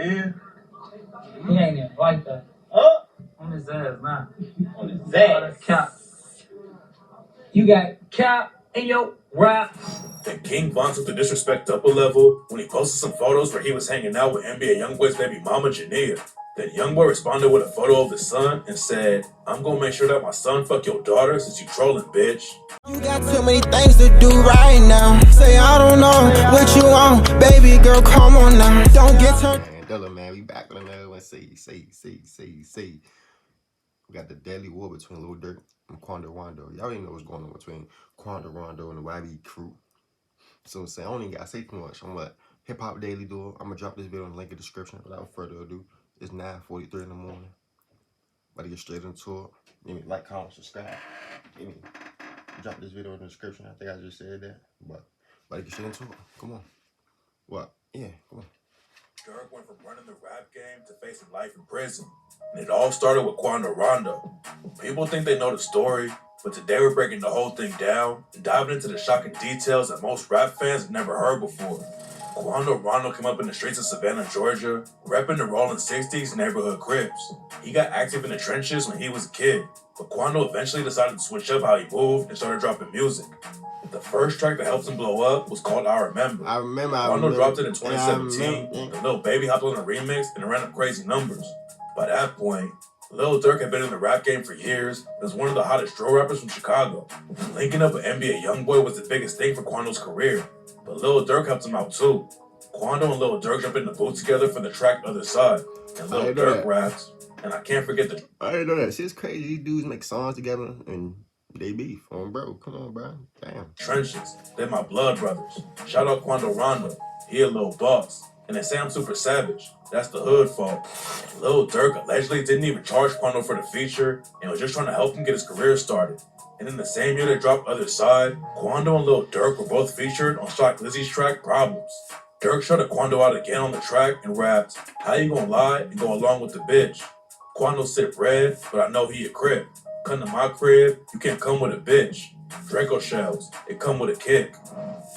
yeah? He ain't even like that. Huh? On his ass, nah. On his ass. Cap. You got cap in your rap. Then King Von took the disrespect up a level when he posted some photos where he was hanging out with NBA Youngboy's baby mama, Jania. Then Youngboy responded with a photo of his son and said, "I'm gonna make sure that my son fuck your daughter since you trolling, bitch." You got too many things to do right now. Say I don't know what you want, baby girl, come on now. Don't get turned. Man, Dilla, man, we back with another one. See. We got the deadly war between Lil Durk and Quando Rondo. Y'all already know what's going on between Quando Rondo and the YB crew. So I don't even gotta say too much. I'm gonna Hip Hop Daily do it. I'm gonna drop this video in the link in the description. Without further ado, it's 9:43 in the morning. About to get straight into it. Give me like, comment, subscribe. Give me drop this video in the description. I think I just said that, but about to get straight into it. Come on. What? Yeah, come on. Durk went from running the rap game to facing life in prison. And it all started with Quando Rondo. People think they know the story, but today we're breaking the whole thing down and diving into the shocking details that most rap fans have never heard before. Quando Rondo came up in the streets of Savannah, Georgia, repping the Rolling 60s neighborhood Crips. He got active in the trenches when he was a kid, but Quando eventually decided to switch up how he moved and started dropping music. The first track that helped him blow up was called I Remember. Quando dropped it in 2017, and Lil Baby hopped on the remix and it ran up crazy numbers. By that point, Lil Durk had been in the rap game for years and was one of the hottest drill rappers from Chicago. Linking up with NBA Youngboy was the biggest thing for Quando's career, but Lil Durk helped him out too. Quando and Lil Durk jumped in the booth together for the track Other Side, and Lil Durk raps, and I can't forget the... I didn't know that. Shit's crazy. These dudes make songs together and they beef. Bro, come on, bro. Damn. Trenches, they're my blood brothers. Shout out Quando Rondo, he a little boss. And they say I'm super savage. That's the hood fault. Lil Durk allegedly didn't even charge Quando for the feature and was just trying to help him get his career started. And in the same year they dropped Other Side, Quando and Lil Durk were both featured on Shock Lizzie's track Problems. Durk shouted Quando out again on the track and rapped, "How you gonna lie and go along with the bitch? Quando sip red, but I know he a crip. Come to my crib, you can't come with a bitch. Draco shells, it come with a kick."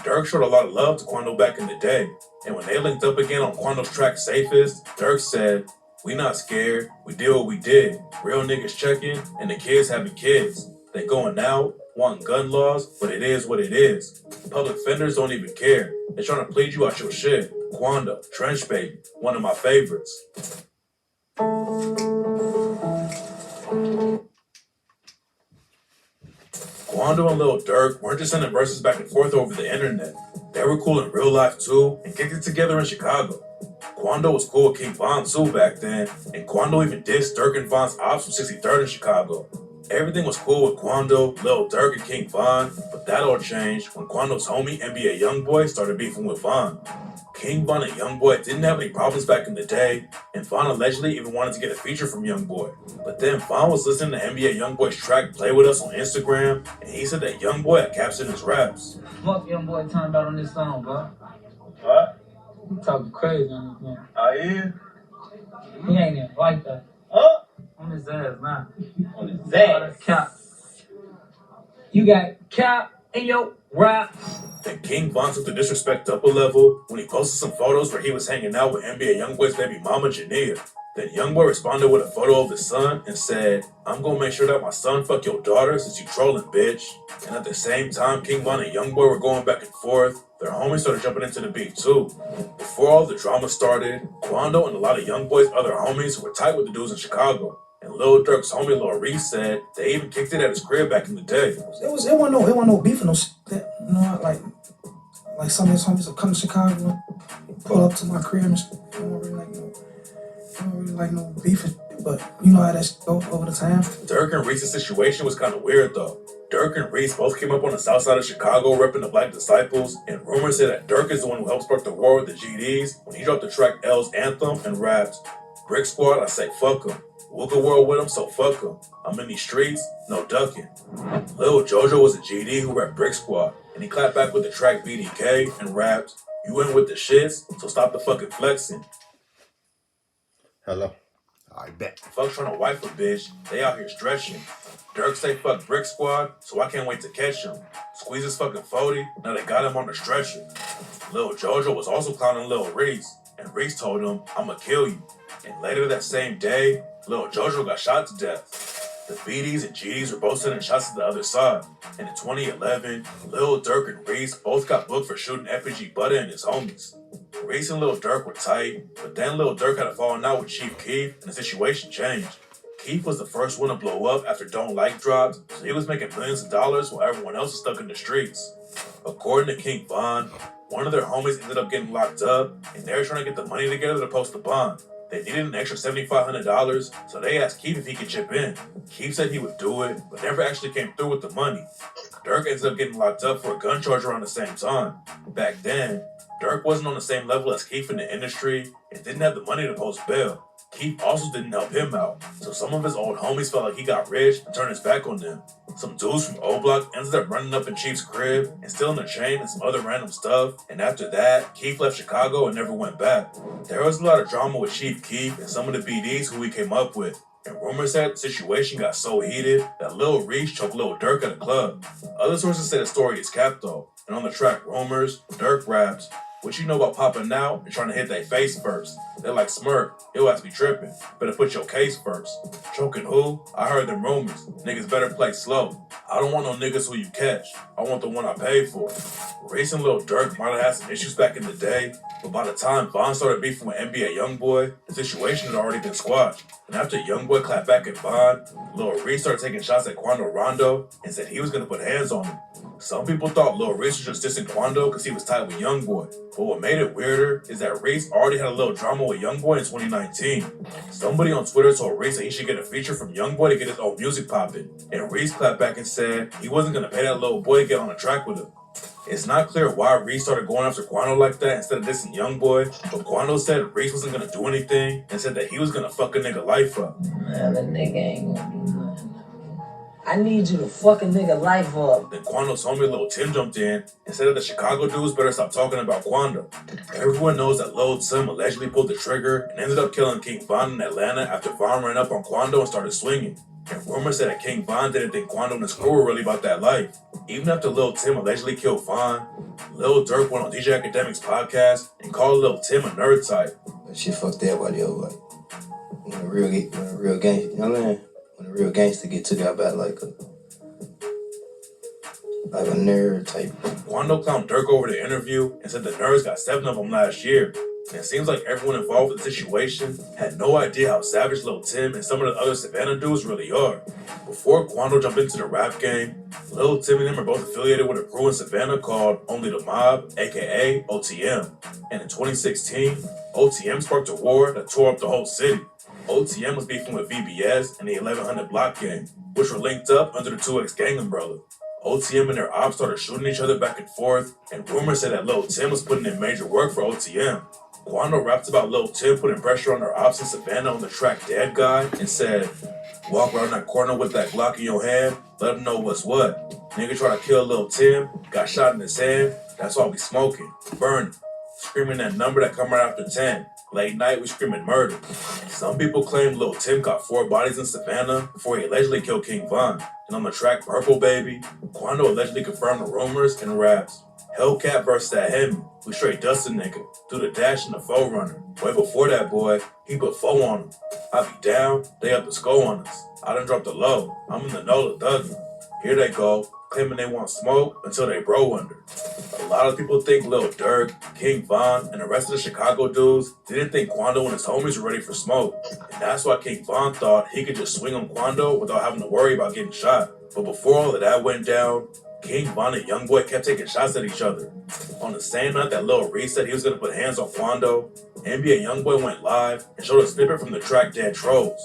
Durk showed a lot of love to Quando back in the day, and when they linked up again on Quando's track Safest, Durk said, "We not scared, we did what we did. Real niggas checking, and the kids having kids. They going out, wanting gun laws, but it is what it is. Public fenders don't even care. They're trying to plead you out your shit. Quando, Trench Baby, one of my favorites." Quando and Lil Durk weren't just sending verses back and forth over the internet. They were cool in real life too and kicked it together in Chicago. Quando was cool with King Von too back then, and Quando even dissed Durk and Von's ops from 63rd in Chicago. Everything was cool with Quando, Lil Durk, and King Von, but that all changed when Quando's homie NBA Youngboy started beefing with Von. King Von and Youngboy didn't have any problems back in the day, and Von allegedly even wanted to get a feature from Youngboy. But then Von was listening to NBA Youngboy's track Play With Us on Instagram, and he said that Youngboy had caps in his raps. Fuck Youngboy talking about on this song, bro. What? You talking crazy on this man. Oh, yeah? He ain't even like that. Huh? On his ass, nah. On his ass. Cap. You got cap in your rap. Then King Von took the disrespect up a level when he posted some photos where he was hanging out with NBA Youngboy's baby mama, Jania. Then Youngboy responded with a photo of his son and said, "I'm gonna make sure that my son fuck your daughter since you trolling, bitch." And at the same time, King Von and Youngboy were going back and forth. Their homies started jumping into the beef too. Before all the drama started, Quando and a lot of Youngboy's other homies who were tight with the dudes in Chicago. And Lil Durk's homie Lil Reese said they even kicked it at his crib back in the day. It wasn't no beef or no shit. You know, like some of his homies will come to Chicago, pull up to my crib and shit. I don't really like no beef, but you know how that shit go over the time. Durk and Reese's situation was kind of weird though. Durk and Reese both came up on the south side of Chicago repping the Black Disciples, and rumors say that Durk is the one who helped spark the war with the GDs when he dropped the track L's Anthem and rapped, "Brick Squad, I say fuck 'em. We'll go world with 'em, so fuck 'em. I'm in these streets, no ducking." Lil Jojo was a GD who rapped Brick Squad, and he clapped back with the track BDK and rapped, "You in with the shits, so stop the fucking flexing." Hello. I bet. Fuck trying to wife a bitch, they out here stretching. Durk say fuck Brick Squad, so I can't wait to catch him. Squeeze his fucking 40, now they got him on the stretcher. Lil Jojo was also clowning Lil Reese, and Reese told him, "I'ma kill you." And later that same day, Lil Jojo got shot to death. The BDs and GDs were both sending shots to the other side. And in 2011, Lil Durk and Reese both got booked for shooting FPG Butter and his homies. Reese and Lil Durk were tight, but then Lil Durk had a falling out with Chief Keef and the situation changed. Keef was the first one to blow up after Don't Like dropped, so he was making millions of dollars while everyone else was stuck in the streets. According to King Von, one of their homies ended up getting locked up, and they were trying to get the money together to post the bond. They needed an extra $7,500, so they asked Keef if he could chip in. Keef said he would do it, but never actually came through with the money. Durk ended up getting locked up for a gun charge around the same time. Back then, Durk wasn't on the same level as Keef in the industry and didn't have the money to post bail. Keef also didn't help him out, so some of his old homies felt like he got rich and turned his back on them. Some dudes from O Block ended up running up in Chief's crib and stealing a chain and some other random stuff, and after that, Keef left Chicago and never went back. There was a lot of drama with Chief Keef and some of the BDs who he came up with, and rumors said the situation got so heated that Lil Reese choked Lil Durk at a club. Other sources say the story is capped though, and on the track Rumors, Durk raps, "What you know about popping out and trying to hit their face first? They're like Smirk, he'll have to be tripping. Better put your case first. Choking who? I heard them rumors. Niggas better play slow. I don't want no niggas who you catch. I want the one I paid for." Reese and Lil Durk might have had some issues back in the day, but by the time Von started beefing with NBA Youngboy, the situation had already been squashed. And after Youngboy clapped back at Von, Lil Reese started taking shots at Quando Rondo and said he was going to put hands on him. Some people thought Lil Reese was just dissing Quando because he was tight with Youngboy. But what made it weirder is that Reese already had a little drama with Youngboy in 2019. Somebody on Twitter told Reese that he should get a feature from Youngboy to get his own music popping. And Reese clapped back and said he wasn't going to pay that little boy to get on a track with him. It's not clear why Reese started going after Quando like that instead of dissing Youngboy, but Quando said Reese wasn't going to do anything and said that he was going to fuck a nigga life up. Man, that nigga ain't gonna do nothing. I need you to fuck a nigga life up. Then Quando's homie Lil Tim jumped in and said that the Chicago dudes better stop talking about Quando. Everyone knows that Lil Tim allegedly pulled the trigger and ended up killing King Von in Atlanta after Von ran up on Quando and started swinging. And rumors said that King Von didn't think Quando and his crew were really about that life. Even after Lil Tim allegedly killed Von, Lil Durk went on DJ Academic's podcast and called Lil Tim a nerd type. That shit fucked everybody up. Like, when a real gangster, you know what I mean? When a real gangster get took out by like a nerd type. Quando clowned Durk over the interview and said the nerds got 7 of them last year. And it seems like everyone involved with the situation had no idea how savage Lil Tim and some of the other Savannah dudes really are. Before Quando jumped into the rap game, Lil Tim and him are both affiliated with a crew in Savannah called Only the Mob, aka OTM. And in 2016, OTM sparked a war that tore up the whole city. OTM was beefing with VBS and the 1100 Block Gang, which were linked up under the 2X gang umbrella. OTM and their ops started shooting each other back and forth, and rumors said that Lil Tim was putting in major work for OTM. Quando rapped about Lil Tim putting pressure on their ops in Savannah on the track Dead Guy and said, "Walk around that corner with that Glock in your hand, let them know what's what. Nigga try to kill Lil Tim, got shot in his hand, that's why we smoking, burning, screaming that number that come right after 10. Late night, we screaming murder." Some people claim Lil Tim got 4 bodies in Savannah before he allegedly killed King Von. And on the track Purple Baby, Quando allegedly confirmed the rumors and raps. Hellcat versus that Hemi, we straight dusted nigga, through the dash and the foe runner. Way before that boy, he put foe on him. I be down, they up the skull on us. I done dropped the low, I'm in the NOLA thuggin'. Here they go, claiming they want smoke until they bro under. A lot of people think Lil Durk, King Von, and the rest of the Chicago dudes didn't think Quando and his homies were ready for smoke. And that's why King Von thought he could just swing on Quando without having to worry about getting shot. But before all of that went down, King Von and Youngboy kept taking shots at each other. On the same night that Lil Reese said he was going to put hands on Quando, NBA Youngboy went live and showed a snippet from the track Dead Trolls.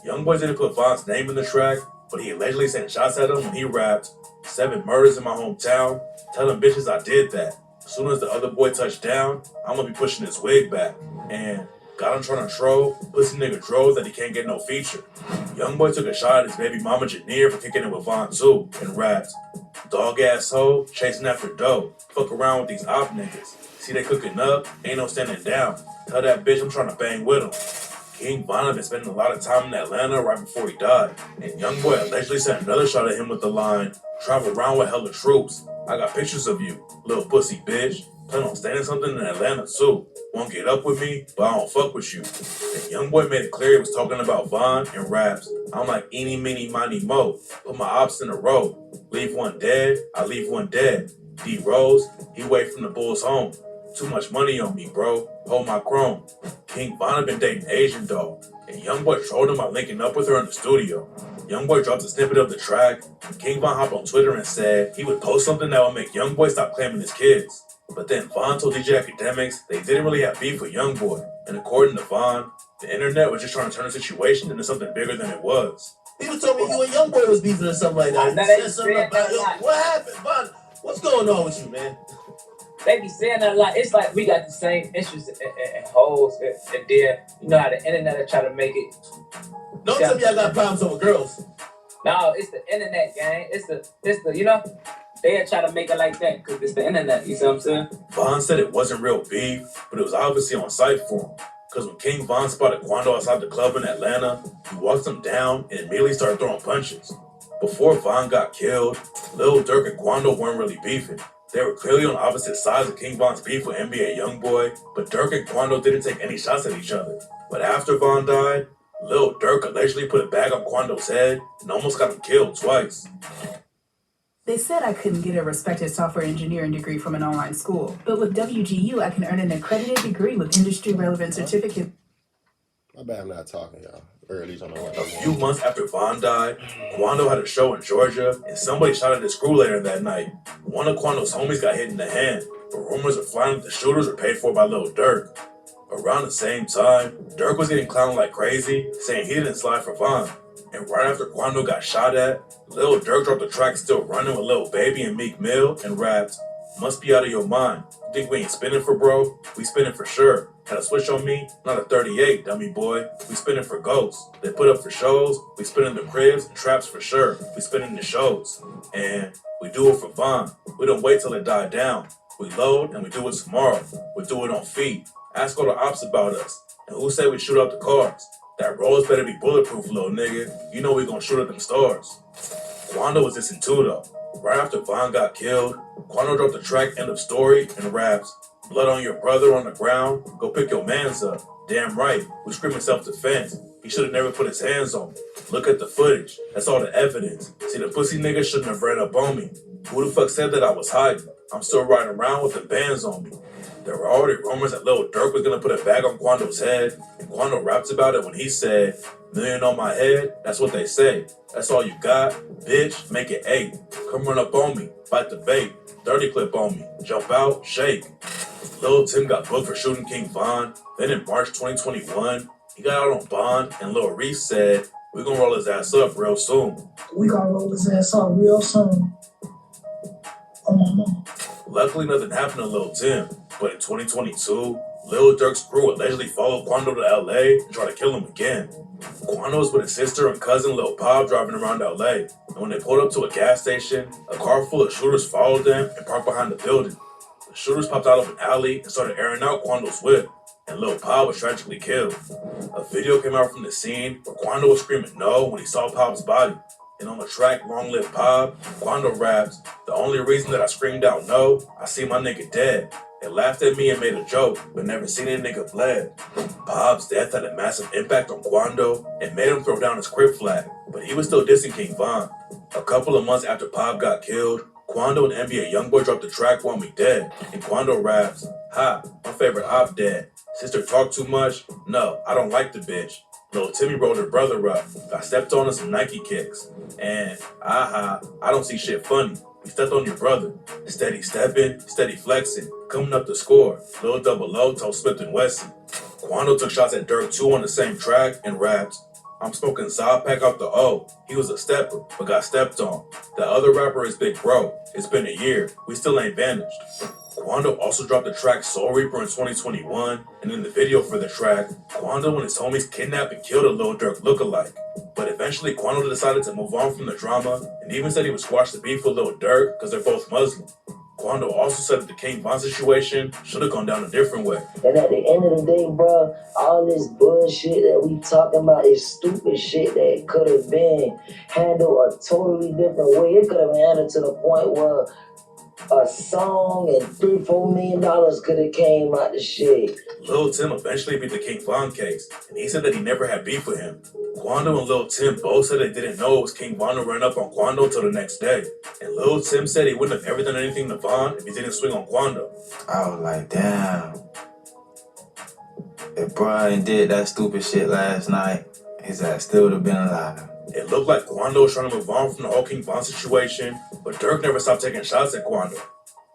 Youngboy didn't put Von's name in the track, but he allegedly sent shots at him when he rapped, "7 murders in my hometown, tell them bitches I did that. As soon as the other boy touched down, I'm gonna be pushing his wig back." And got him trying to troll, pussy nigga drove that he can't get no feature. Youngboy took a shot at his baby mama Janir for kicking it with Von too, and rapped, "Dog ass hoe, chasing after dough. Fuck around with these op niggas. See they cooking up, ain't no standing down. Tell that bitch I'm trying to bang with him." King Von had been spending a lot of time in Atlanta right before he died, and YoungBoy allegedly sent another shot at him with the line, "Travel around with hella troops. I got pictures of you, little pussy bitch. Plan on staying something in Atlanta too. Won't get up with me, but I don't fuck with you." And YoungBoy made it clear he was talking about Von and raps. "I'm like eeny, meeny, miny, mo. Put my ops in a row. Leave one dead, I leave one dead. D Rose, he wait from the Bulls home. Too much money on me, bro. Hold my chrome." King Von had been dating Asian doll, and YoungBoy trolled him by linking up with her in the studio. YoungBoy dropped a snippet of the track, and King Von hopped on Twitter and said he would post something that would make YoungBoy stop claiming his kids. But then Von told DJ Academics they didn't really have beef with YoungBoy, and according to Von, the internet was just trying to turn the situation into something bigger than it was. People told me you and YoungBoy was beefing or something like that. Nah, You they said something said about that a lot. what happened, Von? What's going on with you, man? They be saying that a lot. It's like we got the same issues and holes and then you know how the internet will try to make it. Don't tell me I got problems over girls. No, it's the internet, gang. It's the you know, they'll try to make it like that because it's the internet. You see what I'm saying? Von said it wasn't real beef, but it was obviously on site for him. Because when King Von spotted Quando outside the club in Atlanta, he walked him down and immediately started throwing punches. Before Von got killed, Lil Durk and Quando weren't really beefing. They were clearly on opposite sides of King Von's beef with NBA YoungBoy, but Durk and Quando didn't take any shots at each other. But after Von died, Lil Durk allegedly put a bag on Quando's head and almost got him killed twice. They said I couldn't get a respected software engineering degree from an online school, but with WGU, I can earn an accredited degree with industry-relevant certificate. My bad, I'm not talking, y'all. Early on the A few months after Von died, Quando had a show in Georgia, and somebody shot at his crew later that night. One of Quando's homies got hit in the hand, but rumors are flying that the shooters were paid for by Lil Durk. Around the same time, Durk was getting clowned like crazy, saying he didn't slide for Von. And right after Quando got shot at, Lil Durk dropped the track Still Running with Lil Baby and Meek Mill and rapped, "Must be out of your mind. Think we ain't spinning for bro? We spinning for sure. Had a switch on me? Not a 38, dummy boy. We spinning for ghosts. They put up for shows. We spinning the cribs and traps for sure. We spinning the shows. And we do it for Von. We don't wait till it died down. We load and we do it tomorrow. We do it on feet. Ask all the ops about us. And who say we shoot out the cars? That rolls better be bulletproof, little nigga. You know we gonna shoot at them stars." Quando was dissing too though. Right after Von got killed, Quando dropped the track End of Story and raps, "Blood on your brother on the ground, go pick your mans up. Damn right, we screaming self-defense. He should've never put his hands on me. Look at the footage, that's all the evidence. See, the pussy nigga shouldn't have ran up on me. Who the fuck said that I was hiding? I'm still riding around with the bands on me." There were already rumors that Lil Durk was gonna put a bag on Quando's head, and Quando raps about it when he said, "Million on my head, that's what they say. That's all you got? Bitch, make it 8. Come run up on me, bite the bait, 30 clip on me, jump out, shake." Lil Tim got booked for shooting King Von. Then in March 2021, he got out on bond, and Lil Reese said, "We're gonna roll his ass up real soon." We gonna roll his ass up real soon. Oh my mama. Luckily, nothing happened to Lil Tim, but in 2022, Lil Durk's crew allegedly followed Quando to LA and tried to kill him again. Quando was with his sister and cousin Lil Pop driving around LA, and when they pulled up to a gas station, a car full of shooters followed them and parked behind the building. The shooters popped out of an alley and started airing out Quando's whip, and Lil Pop was tragically killed. A video came out from the scene where Quando was screaming no when he saw Pop's body. And on the track Long Live Pop, Quando raps, "The only reason that I screamed out no, I see my nigga dead. They laughed at me and made a joke, but never seen a nigga bled." Pop's death had a massive impact on Quando and made him throw down his crib flag, but he was still dissing King Von. A couple of months after Pop got killed, Quando and NBA YoungBoy dropped the track Want Me Dead, and Quando raps, "Ha, my favorite op dead. Sister talk too much? No, I don't like the bitch. Lil Timmy rolled her brother up, got stepped on in some Nike kicks. And, aha, I don't see shit funny. We stepped on your brother. Steady stepping, steady flexing, coming up the score. Lil Double O told Smith and Wesson." Quando took shots at Durk too on the same track and raps, "I'm smoking Saw Pack off the O. He was a stepper, but got stepped on. The other rapper is Big Bro. It's been a year. We still ain't vanished." Quando also dropped the track Soul Reaper in 2021, and in the video for the track, Quando and his homies kidnapped and killed a Lil Durk lookalike. But eventually, Quando decided to move on from the drama, and even said he would squash the beef with Lil Durk because they're both Muslim. Quando also said that the King Von situation should have gone down a different way. And at the end of the day, bro, all this bullshit that we talking about is stupid shit that could have been handled a totally different way. It could have been handled to the point where a song and $3-4 million could have came out the shit. Lil Tim eventually beat the King Von case, and he said that he never had beef with him. Quando and Lil Tim both said they didn't know it was King Von to run up on Quando until the next day. And Lil Tim said he wouldn't have ever done anything to Von if he didn't swing on Quando. I was like, damn. If Brian did that stupid shit last night, his ass still would have been alive. It looked like Quando was trying to move on from the whole King Von situation, but Durk never stopped taking shots at Quando.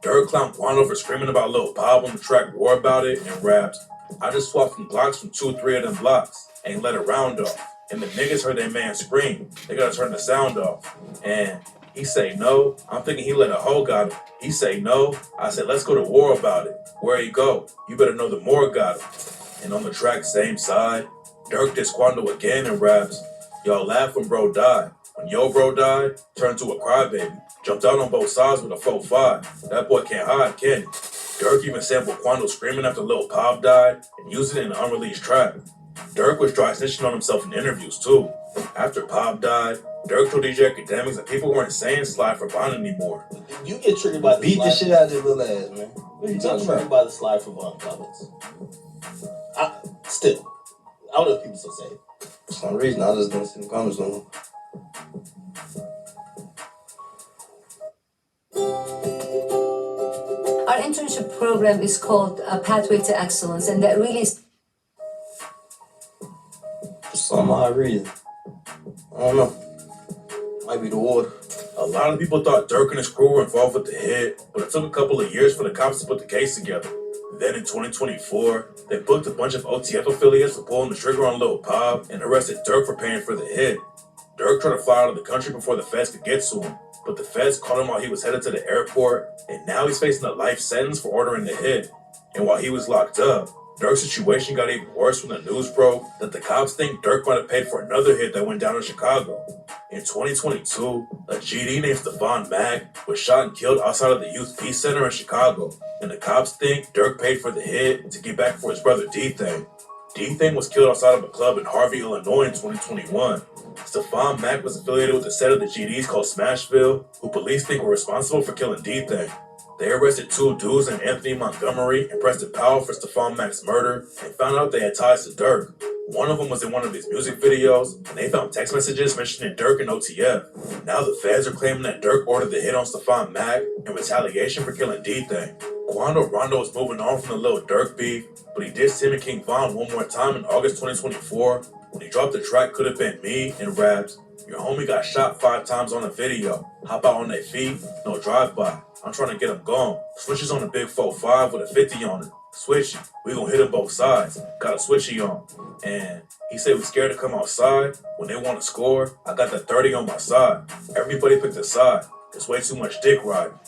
Durk clowned Quando for screaming about Lil Bob on the track War About It and raps, I just swapped from Glocks from 2-3 of them blocks, ain't let a round off. And the niggas heard their man scream, they gotta turn the sound off. And he say no, I'm thinking he let a hoe got him. He say no, I said let's go to war about it. Where he go? You better know the more got him. And on the track same side, Durk dissed Quando again and raps, y'all laugh when bro died. When yo bro died, turned to a crybaby. Jumped out on both sides with a 4-5. That boy can't hide, can he? Durk even sampled Quando screaming after Lil Pop died and used it in an unreleased track. Durk was dry snitching on himself in interviews too. After Pop died, Durk told DJ Academics that people weren't saying slide for Von anymore. You get triggered by the Beat the shit out of this little ass, man. What are you talking about? By the slide for Von comments. I don't know if people still say it. For some reason, I just don't see the comments no more. Our internship program is called Pathway to Excellence, and that really is... For some odd reason. I don't know. Might be the water. A lot of people thought Durk and his crew were involved with the hit, but it took a couple of years for the cops to put the case together. Then in 2024, they booked a bunch of OTF affiliates for pulling the trigger on Lil Pop and arrested Durk for paying for the hit. Durk tried to fly out of the country before the feds could get to him, but the feds caught him while he was headed to the airport, and now he's facing a life sentence for ordering the hit. And while he was locked up, Durk's situation got even worse when the news broke that the cops think Durk might have paid for another hit that went down in Chicago. In 2022, a GD named Stephon Mack was shot and killed outside of the Youth Peace Center in Chicago, and the cops think Durk paid for the hit to get back for his brother D-Thing. D-Thing was killed outside of a club in Harvey, Illinois in 2021. Stephon Mack was affiliated with a set of the GDs called Smashville, who police think were responsible for killing D-Thing. They arrested two dudes named Anthony Montgomery and Preston Powell for Stephon Mack's murder and found out they had ties to Durk. One of them was in one of his music videos, and they found text messages mentioning Durk and OTF. Now the feds are claiming that Durk ordered the hit on Stephon Mack in retaliation for killing D-Thing. Quando Rondo is moving on from the Lil Durk beef, but he dissed him and King Von one more time in August 2024 when he dropped the track Could Have Been Me and raps, your homie got shot 5 times on a video. Hop out on their feet, no drive-by. I'm trying to get him gone. Switches on the big 4-5 with a 50 on it. Switchy. We gon' hit him both sides. Got a switchy on. And he said we scared to come outside. When they want to score, I got that 30 on my side. Everybody picked a side. There's way too much dick riding.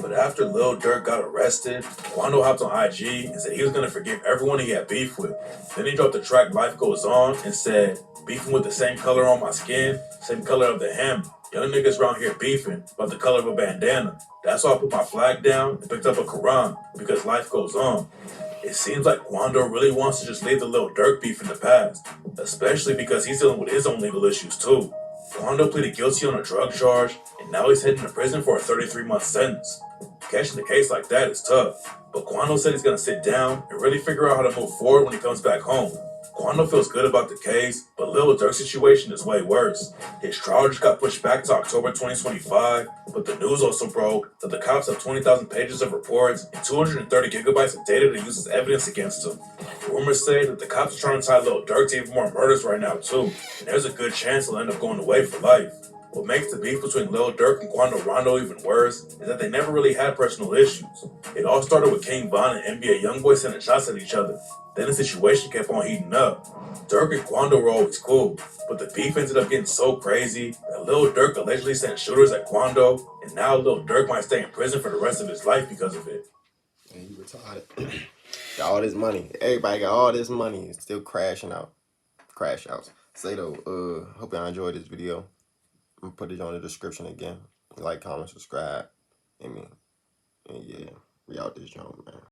But after Lil Durk got arrested, Quando hopped on IG and said he was gonna forgive everyone he had beef with. Then he dropped the track Life Goes On and said, beefing with the same color on my skin, same color of the hem. Young niggas around here beefing about the color of a bandana. That's why I put my flag down and picked up a Quran, because life goes on. It seems like Quando really wants to just leave the Lil Durk beef in the past, especially because he's dealing with his own legal issues too. Quando pleaded guilty on a drug charge, and now he's heading to prison for a 33-month sentence. Catching the case like that is tough, but Quando said he's gonna sit down and really figure out how to move forward when he comes back home. Quando feels good about the case, but Lil Durk's situation is way worse. His trial just got pushed back to October 2025, but the news also broke that the cops have 20,000 pages of reports and 230 gigabytes of data to use as evidence against him. Rumors say that the cops are trying to tie Lil Durk to even more murders right now too, and there's a good chance he'll end up going away for life. What makes the beef between Lil Durk and Quando Rondo even worse is that they never really had personal issues. It all started with King Von and NBA YoungBoy sending shots at each other. Then the situation kept on heating up. Durk and Quando were always cool, but the beef ended up getting so crazy that Lil Durk allegedly sent shooters at Quando, and now Lil Durk might stay in prison for the rest of his life because of it. And he retarded. Got all this money. Everybody got all this money. It's still crashing out. Crash outs. Say though, hope y'all enjoyed this video. I'm gonna put it on the description again. Like, comment, subscribe. I mean, And yeah, we out this joint, man.